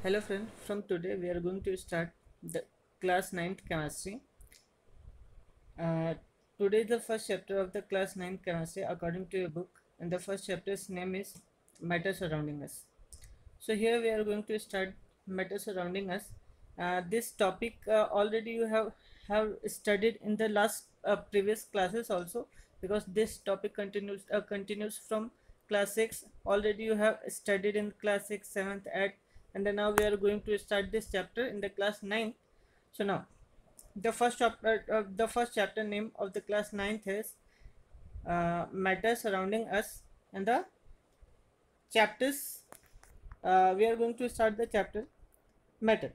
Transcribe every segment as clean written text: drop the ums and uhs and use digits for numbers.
Hello friend, from today we are going to start the class 9th chemistry. Uh, Today is the first chapter of the class 9th chemistry according to a book, and the first chapter's name is Matter Surrounding Us. So here we are going to start matter surrounding us. This topic already you have studied in the last previous classes also, because this topic continues from class 6. Already you have studied in class 6, 7th, 8th, and then now we are going to start this chapter in the class 9. So now the first chapter name of the class 9th is matter surrounding us, and the chapters we are going to start the chapter matter.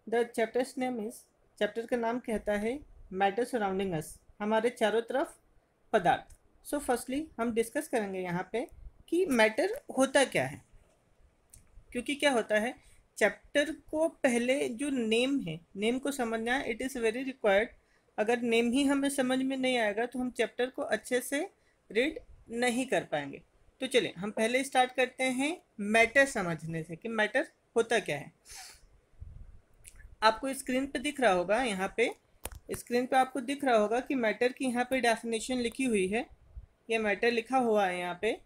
The chapters name is, chapter का नाम कहता है matter surrounding अस, हमारे चारों तरफ पदार्थ. So firstly हम discuss करेंगे यहाँ पे कि मैटर होता क्या है. क्योंकि क्या होता है, चैप्टर को पहले जो नेम है, नेम को समझना इट इज़ वेरी रिक्वायर्ड. अगर नेम ही हमें समझ में नहीं आएगा तो हम चैप्टर को अच्छे से रीड नहीं कर पाएंगे. तो चलिए हम पहले स्टार्ट करते हैं मैटर समझने से कि मैटर होता क्या है. आपको स्क्रीन पे दिख रहा होगा, यहाँ पे स्क्रीन पे आपको दिख रहा होगा कि मैटर की यहाँ पे डेफिनेशन लिखी हुई है. ये मैटर लिखा हुआ है यहाँ पे,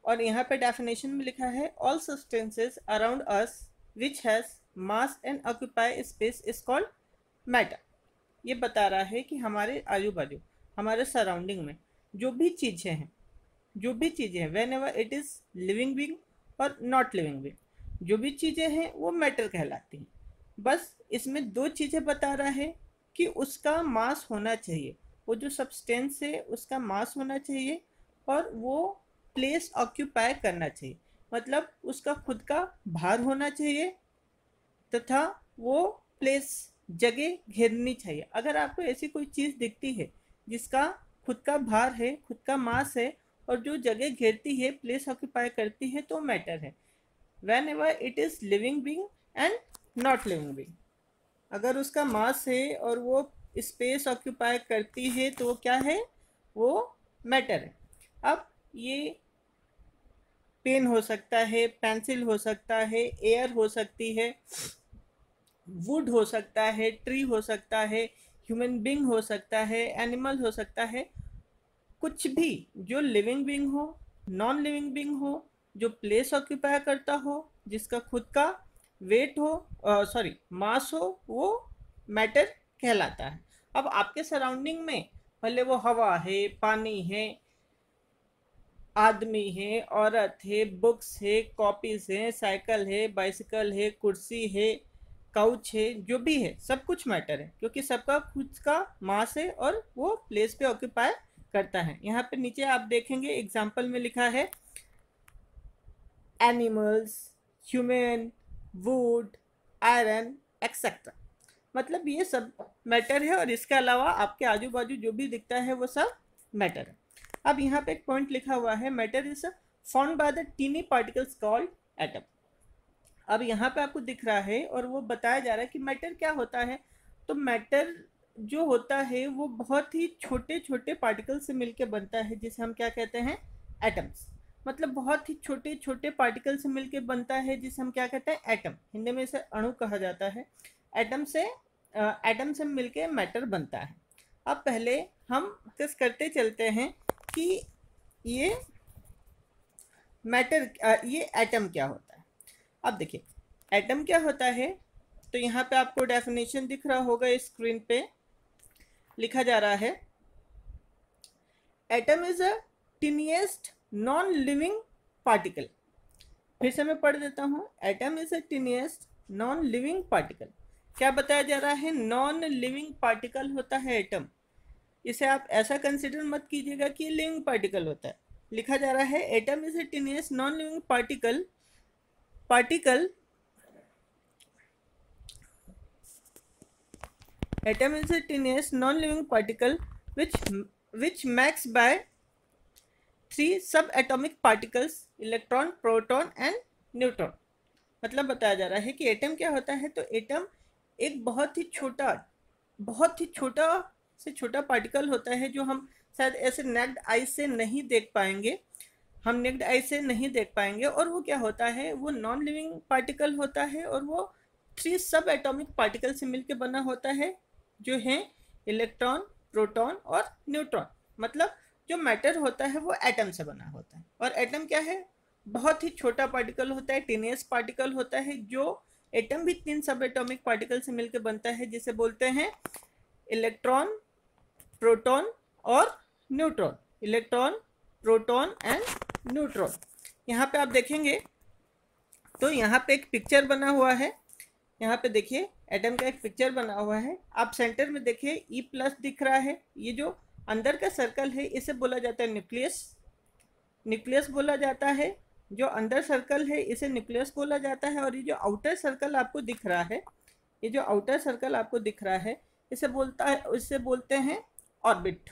और यहाँ पे डेफिनेशन में लिखा है all substances around us which has mass and occupy space is called matter. ये बता रहा है कि हमारे आजू बाजू, हमारे सराउंडिंग में जो भी चीज़ें हैं when ever it is living being और नॉट लिविंग बीइंग, जो भी चीज़ें हैं वो मैटर कहलाती हैं. बस इसमें दो चीज़ें बता रहा है कि उसका मास होना चाहिए, वो जो सब्सटेंस है उसका मास होना चाहिए, और वो प्लेस ऑक्यूपाई करना चाहिए, मतलब उसका खुद का भार होना चाहिए, तथा वो प्लेस जगह घेरनी चाहिए. अगर आपको ऐसी कोई चीज़ दिखती है जिसका खुद का भार है, खुद का मास है, और जो जगह घेरती है, प्लेस ऑक्यूपाई करती है, तो मैटर है. When ever it is living being and not living being, अगर उसका मास है और वो स्पेस ऑक्यूपाई करती है तो वो क्या है, वो मैटर है. अब ये पेन हो सकता है, पेंसिल हो सकता है, एयर हो सकती है, वुड हो सकता है, ट्री हो सकता है, ह्यूमन बीइंग हो सकता है, एनिमल हो सकता है. कुछ भी जो लिविंग बीइंग हो, नॉन लिविंग बीइंग हो, जो प्लेस ऑक्यूपाई करता हो, जिसका खुद का वेट हो, मास हो, वो मैटर कहलाता है. अब आपके सराउंडिंग में भले वो हवा है, पानी है, आदमी है, औरत है, बुक्स है, कॉपीज है, साइकिल है, बाइसिकल है, कुर्सी है, काउच है, जो भी है सब कुछ मैटर है, क्योंकि सबका खुद का मास है और वो प्लेस पे ऑक्यूपाई करता है. यहाँ पे नीचे आप देखेंगे एग्जाम्पल में लिखा है animals, human, would, iron etcetera. मतलब ये सब मैटर है, और इसके अलावा आपके आजू बाजू जो भी दिखता है वो सब मैटर है. अब यहाँ पे एक पॉइंट लिखा हुआ है matter is formed by the tiny particles called atom. अब यहाँ पे आपको दिख रहा है और वो बताया जा रहा है कि मैटर क्या होता है. तो मैटर जो होता है वो बहुत ही छोटे छोटे पार्टिकल से मिलकर बनता है, जिसे हम क्या कहते हैं, एटम्स. मतलब बहुत ही छोटे छोटे पार्टिकल से मिलकर बनता है, जिसे हम क्या कहते हैं, एटम. हिंदी में इसे अणु कहा जाता है. एटम से मिलकर मैटर बनता है. अब पहले हम डिस्कस करते चलते हैं कि ये मैटर, ये एटम क्या होता है. अब देखिए एटम क्या होता है, तो यहाँ पे आपको डेफिनेशन दिख रहा होगा, स्क्रीन पे लिखा जा रहा है atom is a tiniest non living particle. फिर से मैं पढ़ देता हूँ, atom is a tiniest non living particle. क्या बताया जा रहा है, नॉन लिविंग पार्टिकल होता है एटम. इसे आप ऐसा कंसिडर मत कीजिएगा कि लिविंग पार्टिकल होता है. लिखा जा रहा है atom is a tiniest non living particle atom is a tenuous non-living particle which makes by 3 subatomic particles electron, proton and neutron. मतलब बताया जा रहा है कि एटम क्या होता है. तो एटम एक बहुत ही छोटा से छोटा पार्टिकल होता है, जो हम शायद ऐसे नेक्ड आई से नहीं देख पाएंगे. हम नेक्ड आई से नहीं देख पाएंगे। और वो क्या होता है, वो नॉन लिविंग पार्टिकल होता है और वो 3 सब एटॉमिक पार्टिकल से मिलकर बना होता है, जो है इलेक्ट्रॉन, प्रोटॉन और न्यूट्रॉन। मतलब जो मैटर होता है वो एटम से बना होता है। और एटम क्या है, बहुत ही छोटा पार्टिकल होता है, टीनियस पार्टिकल होता है। जो एटम भी 3 सब एटॉमिक पार्टिकल से मिलकर बनता है, जिसे बोलते हैं इलेक्ट्रॉन, प्रोटॉन और neutron. Electron, proton and neutron. यहाँ पे आप देखेंगे तो यहाँ पे एक पिक्चर बना हुआ है। यहाँ पे देखिए एटम का एक पिक्चर बना हुआ है। आप सेंटर में देखिए E+ दिख रहा है। ये जो अंदर का सर्कल है इसे बोला जाता है न्यूक्लियस। न्यूक्लियस बोला जाता है। जो अंदर सर्कल है इसे न्यूक्लियस बोला जाता है। और ये जो आउटर सर्कल आपको दिख रहा है, ये जो आउटर सर्कल आपको दिख रहा है, इसे बोलते हैं ऑर्बिट।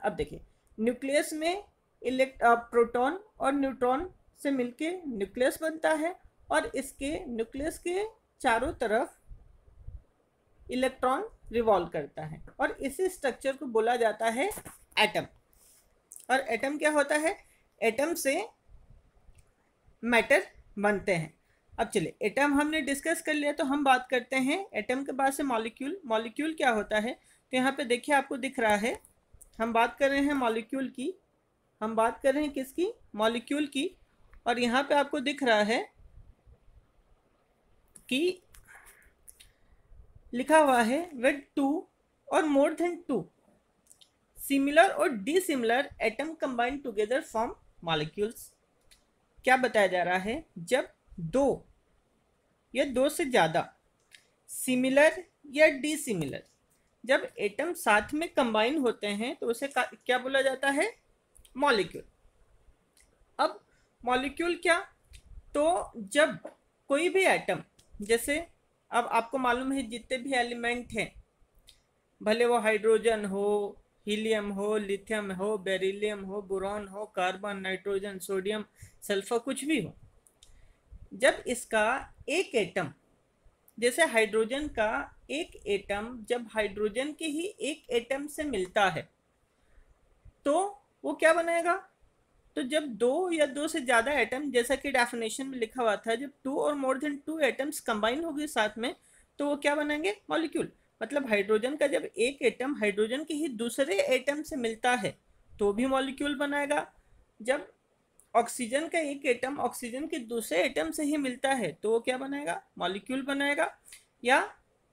अब देखिए न्यूक्लियस में प्रोटॉन और न्यूट्रॉन से मिलके न्यूक्लियस बनता है और इसके न्यूक्लियस के चारों तरफ इलेक्ट्रॉन रिवॉल्व करता है और इसी स्ट्रक्चर को बोला जाता है एटम। और एटम क्या होता है, एटम से मैटर बनते हैं। अब चलिए एटम हमने डिस्कस कर लिया, तो हम बात करते हैं एटम के बाद से मॉलिक्यूल। मॉलिक्यूल क्या होता है, तो यहाँ पे देखिए आपको दिख रहा है, हम बात कर रहे हैं मॉलिक्यूल की। हम बात कर रहे हैं किसकी, मॉलिक्यूल की। और यहाँ पे आपको दिख रहा है कि लिखा हुआ है विद 2 और मोर देन 2 सिमिलर और dissimilar atom combined together form molecules. क्या बताया जा रहा है, जब 2 या 2 से ज़्यादा सिमिलर या डिसिमिलर जब एटम साथ में कंबाइन होते हैं तो उसे क्या बोला जाता है, मॉलिक्यूल। अब मॉलिक्यूल क्या, तो जब कोई भी एटम, जैसे अब आपको मालूम है जितने भी एलिमेंट हैं, भले वो हाइड्रोजन हो, हीलियम हो, लिथियम हो, बेरिलियम हो, बोरॉन हो, कार्बन, नाइट्रोजन, सोडियम, सल्फर, कुछ भी हो, जब इसका एक एटम, जैसे हाइड्रोजन का एक एटम जब हाइड्रोजन के ही एक एटम से मिलता है तो वो क्या बनाएगा, तो जब 2 या 2 से ज़्यादा एटम, जैसा कि डेफिनेशन में लिखा हुआ था, जब 2 और मोर देन 2 एटम्स कंबाइन हो गए साथ में तो वो क्या बनाएंगे, मॉलिक्यूल। मतलब हाइड्रोजन का जब एक एटम हाइड्रोजन के ही दूसरे एटम से मिलता है तो भी मॉलिक्यूल बनाएगा। जब ऑक्सीजन का एक एटम ऑक्सीजन के दूसरे एटम से ही मिलता है तो वो क्या बनाएगा, मॉलिक्यूल बनाएगा। या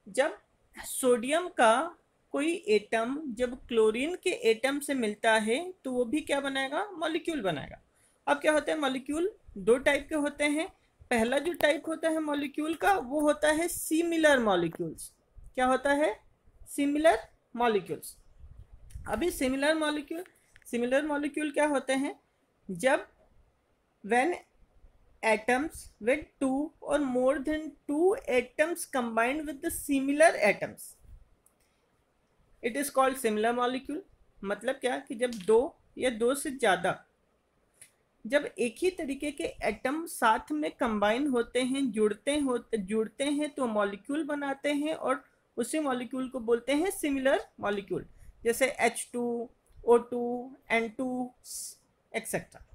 जब सोडियम का कोई एटम जब क्लोरीन के एटम से मिलता है तो वो भी क्या बनाएगा, मॉलिक्यूल बनाएगा। अब क्या होता है, मॉलिक्यूल 2 टाइप के होते हैं। पहला जो टाइप होता है मॉलिक्यूल का वो होता है सिमिलर मॉलिक्यूल्स। क्या होता है, सिमिलर मॉलिक्यूल्स। अभी सिमिलर मॉलिक्यूल क्या होते हैं, जब when atoms with 2 or more than 2 atoms combined with the similar atoms it is called similar molecule। मतलब क्या कि जब 2 या 2 से ज़्यादा जब एक ही तरीके के एटम साथ में कंबाइन होते हैं, जुड़ते हैं तो मॉलिक्यूल बनाते हैं और उसी मॉलिक्यूल को बोलते हैं सिमिलर मॉलिक्यूल। जैसे H2, O2, N2 एक्सेट्रा।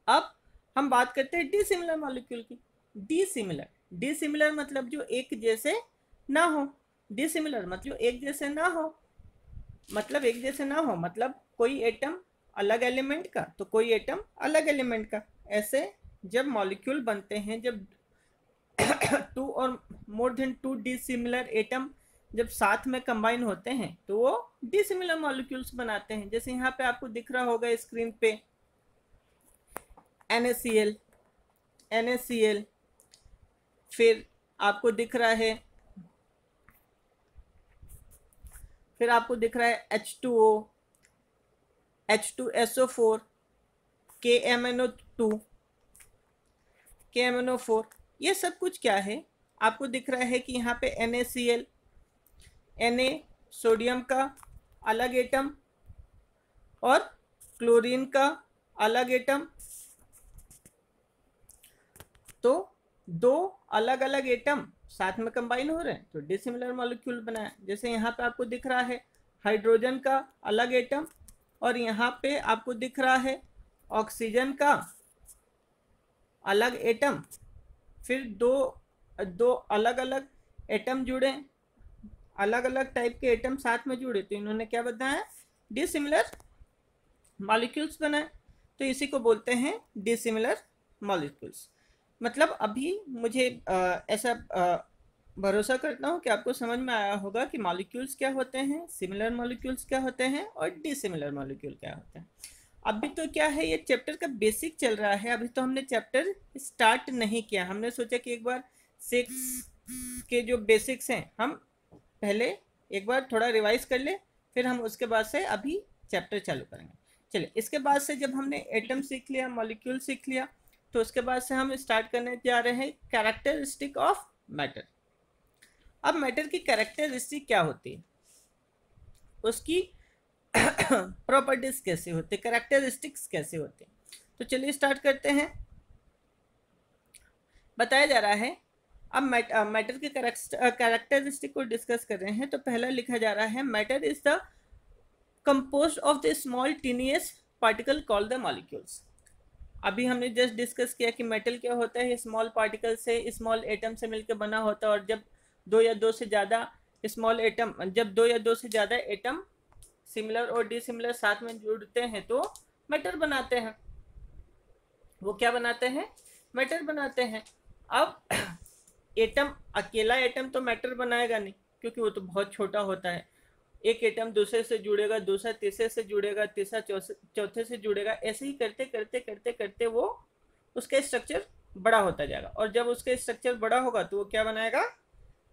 अब हम बात करते हैं डिसिमिलर मॉलिक्यूल की। डिसिमिलर मतलब जो एक जैसे ना हो। डिसिमिलर मतलब एक जैसे ना हो, मतलब कोई एटम अलग एलिमेंट का तो कोई एटम अलग एलिमेंट का। ऐसे जब मॉलिक्यूल बनते हैं, जब 2 और मोर देन 2 डिसिमिलर एटम जब साथ में कंबाइन होते हैं तो वो डिसिमिलर मॉलिक्यूल्स बनाते हैं। जैसे यहाँ पे आपको दिख रहा होगा स्क्रीन पे NaCl, फिर आपको दिख रहा है H2O, H2SO4, KMNO4। ये सब कुछ क्या है, आपको दिख रहा है कि यहाँ पे NaCl, Na सोडियम का अलग एटम और क्लोरीन का अलग एटम, तो 2 अलग अलग एटम साथ में कंबाइन हो रहे हैं तो डिसिमिलर मॉलिक्यूल बनाया। जैसे यहाँ पे आपको दिख रहा है हाइड्रोजन का अलग एटम और यहाँ पे आपको दिख रहा है ऑक्सीजन का अलग एटम, फिर दो अलग अलग एटम जुड़े, अलग अलग टाइप के एटम साथ में जुड़े, तो इन्होंने क्या बनाया, डिसिमिलर मॉलिक्यूल्स बनाए, तो इसी को बोलते हैं डिसिमिलर मॉलिक्यूल्स। मतलब अभी मुझे ऐसा भरोसा करता हूँ कि आपको समझ में आया होगा कि मॉलिक्यूल्स क्या होते हैं, सिमिलर मॉलिक्यूल्स क्या होते हैं और डिसिमिलर मॉलिक्यूल क्या होते हैं। अभी तो क्या है, ये चैप्टर का बेसिक चल रहा है, अभी तो हमने चैप्टर स्टार्ट नहीं किया। हमने सोचा कि एक बार 6 के जो बेसिक्स हैं हम पहले एक बार थोड़ा रिवाइज कर ले, फिर हम उसके बाद से अभी चैप्टर चालू करेंगे। चलिए, इसके बाद से जब हमने एटम सीख लिया, मॉलिक्यूल सीख लिया, तो उसके बाद से हम स्टार्ट करने जा रहे हैं कैरेक्टरिस्टिक ऑफ मैटर। अब मैटर की कैरेक्टरिस्टिक क्या होती है, उसकी प्रॉपर्टीज कैसे होते, कैरेक्टरिस्टिक्स कैसे होते हैं, तो चलिए स्टार्ट करते हैं। बताया जा रहा है, अब मैटर के कैरेक्टरिस्टिक को डिस्कस कर रहे हैं, तो पहला लिखा जा रहा है, matter is the composed of the small tiniest particle called the molecules. अभी हमने जस्ट डिस्कस किया कि मेटल क्या होता है, स्मॉल पार्टिकल से, स्मॉल एटम से मिलकर बना होता है, और जब दो या दो से ज़्यादा स्मॉल एटम, जब दो या दो से ज़्यादा एटम सिमिलर और डिसिमिलर साथ में जुड़ते हैं तो मैटर बनाते हैं। वो क्या बनाते हैं, मैटर बनाते हैं। अब एटम, अकेला एटम तो मैटर बनाएगा नहीं, क्योंकि वो तो बहुत छोटा होता है। एक एटम दूसरे से जुड़ेगा, दूसरा तीसरे से जुड़ेगा, तीसरा चौथे से जुड़ेगा, ऐसे ही करते करते करते करते वो उसका स्ट्रक्चर बड़ा होता जाएगा, और जब उसका स्ट्रक्चर बड़ा होगा तो वो क्या बनाएगा,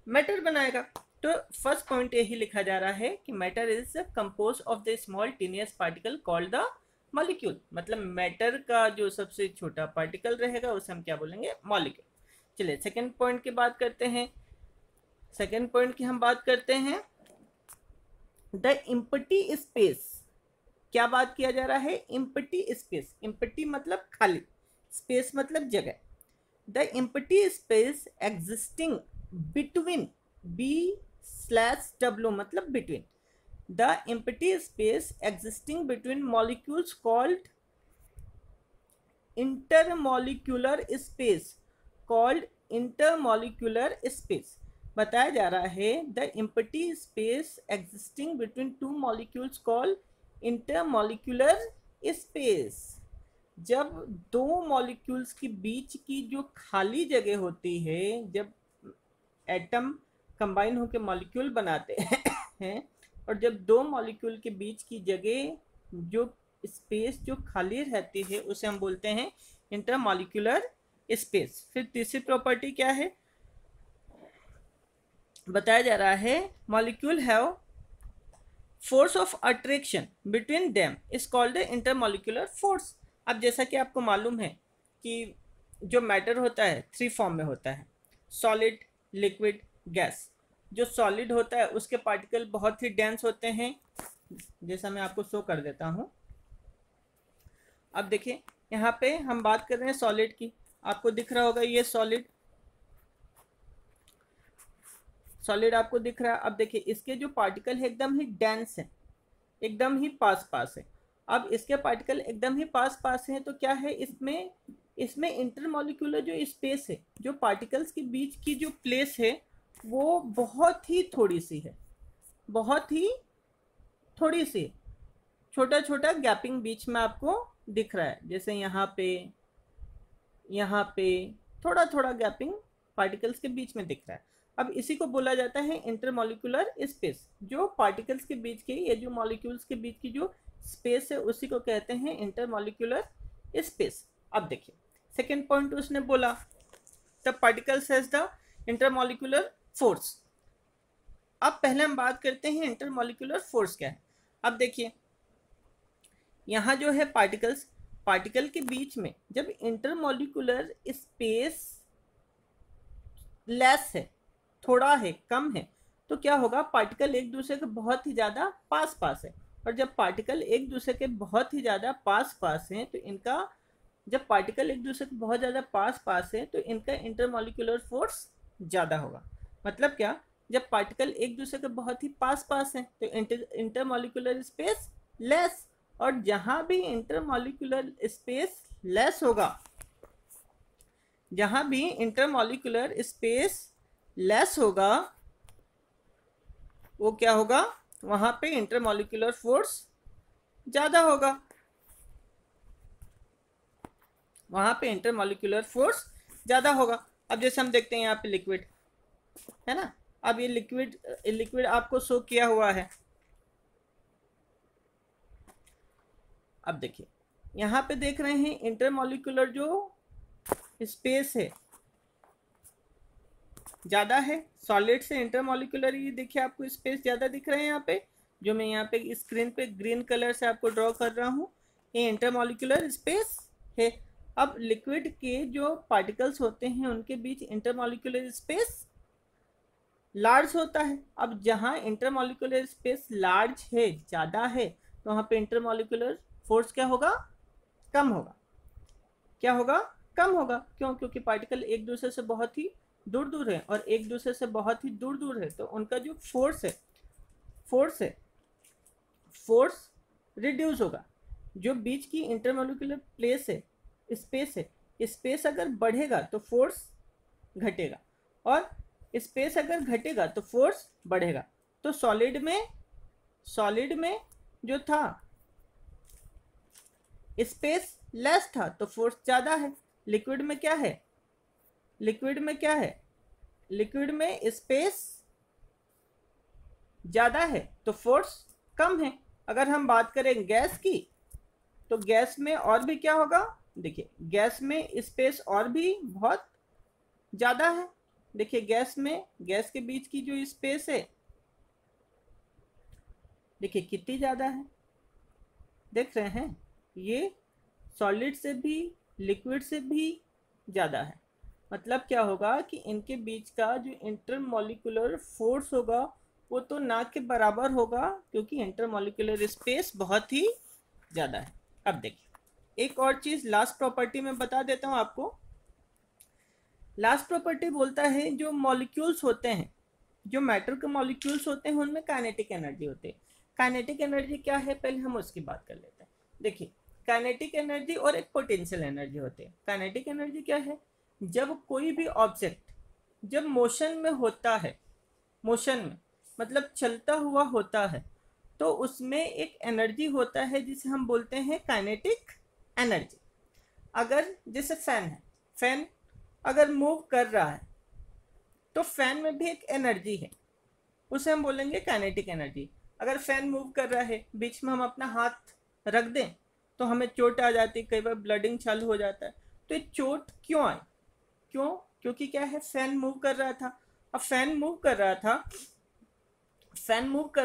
मैटर बनाएगा। तो फर्स्ट पॉइंट यही लिखा जा रहा है कि matter is compose of the small tiniest particle called the molecule. मतलब मैटर का जो सबसे छोटा पार्टिकल रहेगा उसे हम क्या बोलेंगे, मॉलिक्यूल। चलिए सेकेंड पॉइंट की बात करते हैं। सेकेंड पॉइंट की हम बात करते हैं, द एम्प्टी स्पेस। क्या बात किया जा रहा है, एम्प्टी स्पेस। एम्प्टी मतलब खाली, स्पेस मतलब जगह। The empty space existing between, B/W मतलब between, the empty space existing between molecules called intermolecular space, called intermolecular space. बताया जा रहा है, the empty space existing between two molecules called intermolecular space. जब दो मॉलिक्यूल्स के बीच की जो खाली जगह होती है, जब एटम कंबाइन होकर मॉलिक्यूल बनाते हैं, और जब दो मॉलिक्यूल के बीच की जगह, जो स्पेस जो खाली रहती है, उसे हम बोलते हैं इंटरमॉलिक्यूलर स्पेस। फिर तीसरी प्रॉपर्टी क्या है, बताया जा रहा है, molecule have force of attraction between them is called intermolecular force. अब जैसा कि आपको मालूम है कि जो मैटर होता है 3 फॉर्म में होता है, सॉलिड, लिक्विड, गैस। जो सॉलिड होता है उसके पार्टिकल बहुत ही डेंस होते हैं, जैसा मैं आपको शो कर देता हूँ। अब देखिए यहाँ पे हम बात कर रहे हैं सॉलिड की, आपको दिख रहा होगा ये सॉलिड, सॉलिड आपको दिख रहा है। अब देखिए इसके जो पार्टिकल है एकदम ही डेंस है, एकदम ही पास पास है। अब इसके पार्टिकल एकदम ही पास पास हैं, तो क्या है, इसमें इंटरमॉलिक्यूलर जो स्पेस है, जो पार्टिकल्स के बीच की जो प्लेस है, वो बहुत ही थोड़ी सी है, बहुत ही थोड़ी सी, छोटा छोटा गैपिंग बीच में आपको दिख रहा है। जैसे यहाँ पे थोड़ा थोड़ा गैपिंग पार्टिकल्स के बीच में दिख रहा है। अब इसी को बोला जाता है इंटरमॉलिक्यूलर स्पेस। जो पार्टिकल्स के बीच की, या जो मॉलिक्यूल्स के बीच की जो स्पेस है, उसी को कहते हैं इंटरमॉलिक्यूलर स्पेस। अब देखिए सेकेंड पॉइंट उसने बोला, the particles has the intermolecular force. अब पहले हम बात करते हैं इंटरमॉलिक्यूलर फोर्स क्या है। अब देखिए यहाँ जो है पार्टिकल के बीच में जब इंटरमॉलिक्यूलर स्पेस लेस है, थोड़ा है, कम है, तो क्या होगा, पार्टिकल एक दूसरे के बहुत ही ज़्यादा पास पास है। और जब पार्टिकल एक दूसरे के बहुत ही ज़्यादा पास पास हैं, तो इनका, जब पार्टिकल एक दूसरे के बहुत ज़्यादा पास पास है, तो इनका इंटरमॉलिक्यूलर फोर्स ज़्यादा होगा। मतलब क्या, जब पार्टिकल एक दूसरे के बहुत ही पास पास हैं, तो इंटरमॉलिक्यूलर स्पेस लेस, और जहां भी इंटरमॉलिक्यूलर स्पेस लेस होगा, जहां भी इंटरमॉलिक्यूलर स्पेस लेस होगा, वो क्या होगा, वहां पे इंटरमॉलिक्यूलर फोर्स ज्यादा होगा, वहां पे इंटरमॉलिक्यूलर फोर्स ज्यादा होगा। अब जैसे हम देखते हैं यहाँ पे लिक्विड है ना, अब ये लिक्विड आपको शो किया हुआ है। अब देखिए यहाँ पे देख रहे हैं इंटरमॉलिक्यूलर जो स्पेस है ज़्यादा है, सॉलिड से इंटरमॉलिक्यूलर, ये देखिए आपको स्पेस ज़्यादा दिख रहे हैं यहाँ पे, जो मैं यहाँ पे स्क्रीन पे ग्रीन कलर से आपको ड्रॉ कर रहा हूँ, ये इंटरमॉलिक्यूलर स्पेस है। अब लिक्विड के जो पार्टिकल्स होते हैं उनके बीच इंटरमॉलिक्यूलर स्पेस लार्ज होता है। अब जहाँ इंटरमॉलिक्यूलर स्पेस लार्ज है, ज़्यादा है, तो वहाँ पे इंटरमॉलिक्यूलर फोर्स क्या होगा, कम होगा। क्या होगा, कम होगा। क्यों, क्योंकि पार्टिकल एक दूसरे से बहुत ही दूर दूर है, और एक दूसरे से बहुत ही दूर दूर है, तो उनका जो फोर्स है फोर्स रिड्यूस होगा। जो बीच की इंटरमॉलिक्यूलर प्लेस है, स्पेस है, स्पेस अगर बढ़ेगा तो फोर्स घटेगा, और स्पेस अगर घटेगा तो फोर्स बढ़ेगा। तो सॉलिड में जो था स्पेस लेस था तो फोर्स ज़्यादा है। लिक्विड में क्या है, लिक्विड में स्पेस ज़्यादा है तो फोर्स कम है। अगर हम बात करें गैस की, तो गैस में और भी क्या होगा, देखिए गैस में स्पेस और भी बहुत ज़्यादा है। देखिए गैस के बीच की जो स्पेस है, देखिए कितनी ज़्यादा है, देख रहे हैं, ये सॉलिड से भी लिक्विड से भी ज़्यादा है। मतलब क्या होगा कि इनके बीच का जो इंटरमॉलिक्यूलर फोर्स होगा वो तो ना के बराबर होगा, क्योंकि इंटरमॉलिक्यूलर स्पेस बहुत ही ज़्यादा है। अब देखिए एक और चीज़ लास्ट प्रॉपर्टी में बता देता हूँ आपको। लास्ट प्रॉपर्टी बोलता है जो मॉलिक्यूल्स होते हैं, जो मैटर के मॉलिक्यूल्स होते हैं, उनमें काइनेटिक एनर्जी होती है। काइनेटिक एनर्जी क्या है, पहले हम उसकी बात कर लेते हैं। देखिए काइनेटिक एनर्जी और एक पोटेंशियल एनर्जी होती है। काइनेटिक एनर्जी क्या है, जब कोई भी ऑब्जेक्ट जब मोशन में होता है, मोशन में मतलब चलता हुआ होता है, तो उसमें एक एनर्जी होता है जिसे हम बोलते हैं काइनेटिक एनर्जी। अगर जैसे फैन है, फैन अगर मूव कर रहा है तो फैन में भी एक एनर्जी है, उसे हम बोलेंगे काइनेटिक एनर्जी। अगर फैन मूव कर रहा है, बीच में हम अपना हाथ रख दें तो हमें चोट आ जाती है, कई बार ब्लडिंग चालू हो जाता है। तो ये चोट क्यों आई, क्यों, क्योंकि क्या है, फैन मूव कर रहा था। अब फैन मूव कर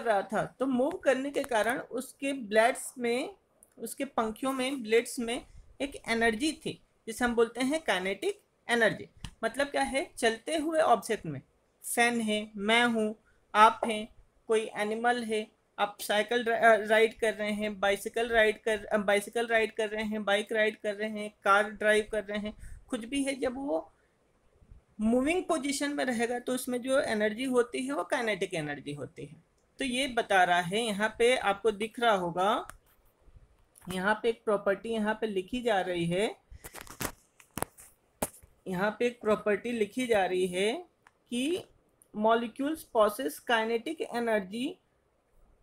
रहा था तो मूव करने के कारण उसके ब्लेड्स में, उसके पंखियों में, ब्लेड्स में एक एनर्जी थी जिसे हम बोलते हैं काइनेटिक एनर्जी। मतलब क्या है, चलते हुए ऑब्जेक्ट में, फैन है, मैं हूँ, आप हैं, कोई एनिमल है, आप साइकिल राइड कर रहे हैं, बाइसिकल राइड कर रहे हैं, बाइक राइड कर रहे हैं, कार ड्राइव कर रहे हैं, कुछ भी है, जब वो मूविंग पोजीशन में रहेगा तो उसमें जो एनर्जी होती है वो काइनेटिक एनर्जी होती है। तो ये बता रहा है, यहाँ पे आपको दिख रहा होगा, यहाँ पे एक प्रॉपर्टी यहाँ पे लिखी जा रही है, यहाँ पे एक प्रॉपर्टी लिखी जा रही है कि molecules possess kinetic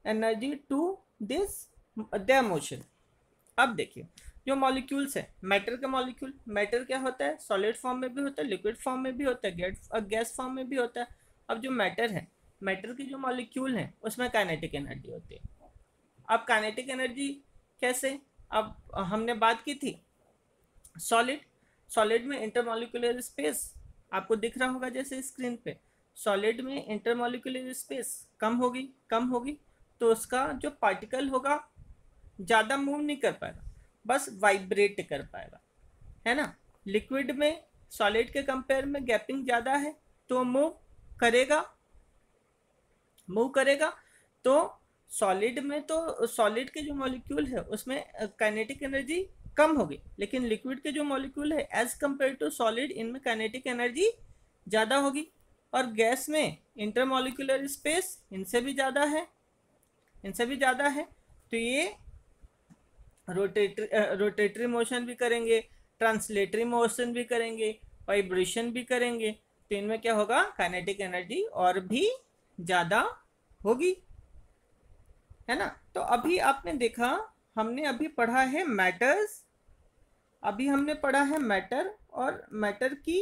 energy to this their motion. अब देखिए जो मॉलिक्यूल्स है, मैटर का मॉलिक्यूल, मैटर क्या होता है, सॉलिड फॉर्म में भी होता है, लिक्विड फॉर्म में भी होता है, गैस फॉर्म में भी होता है। अब जो मैटर है, मैटर की जो मॉलिक्यूल है उसमें काइनेटिक एनर्जी होती है। अब काइनेटिक एनर्जी कैसे, अब हमने बात की थी सॉलिड में इंटरमॉलिक्यूलर स्पेस आपको दिख रहा होगा जैसे स्क्रीन पे, सॉलिड में इंटरमॉलिक्यूलर स्पेस कम होगी तो उसका जो पार्टिकल होगा ज़्यादा मूव नहीं कर पाएगा, बस वाइब्रेट कर पाएगा, है ना। लिक्विड में सॉलिड के कंपेयर में गैपिंग ज़्यादा है तो मूव करेगा। तो सॉलिड में, तो सॉलिड के जो मॉलिक्यूल है उसमें काइनेटिक एनर्जी कम होगी, लेकिन लिक्विड के जो मॉलिक्यूल है एज कम्पेयर टू सॉलिड, इनमें काइनेटिक एनर्जी ज़्यादा होगी। और गैस में इंटरमॉलिक्यूलर स्पेस इनसे भी ज़्यादा है। तो ये रोटेटरी मोशन भी करेंगे, ट्रांसलेटरी मोशन भी करेंगे, वाइब्रेशन भी करेंगे, तो इनमें क्या होगा, काइनेटिक एनर्जी और भी ज़्यादा होगी, है ना। तो अभी आपने देखा, हमने अभी पढ़ा है मैटर्स, अभी हमने पढ़ा है मैटर, और मैटर की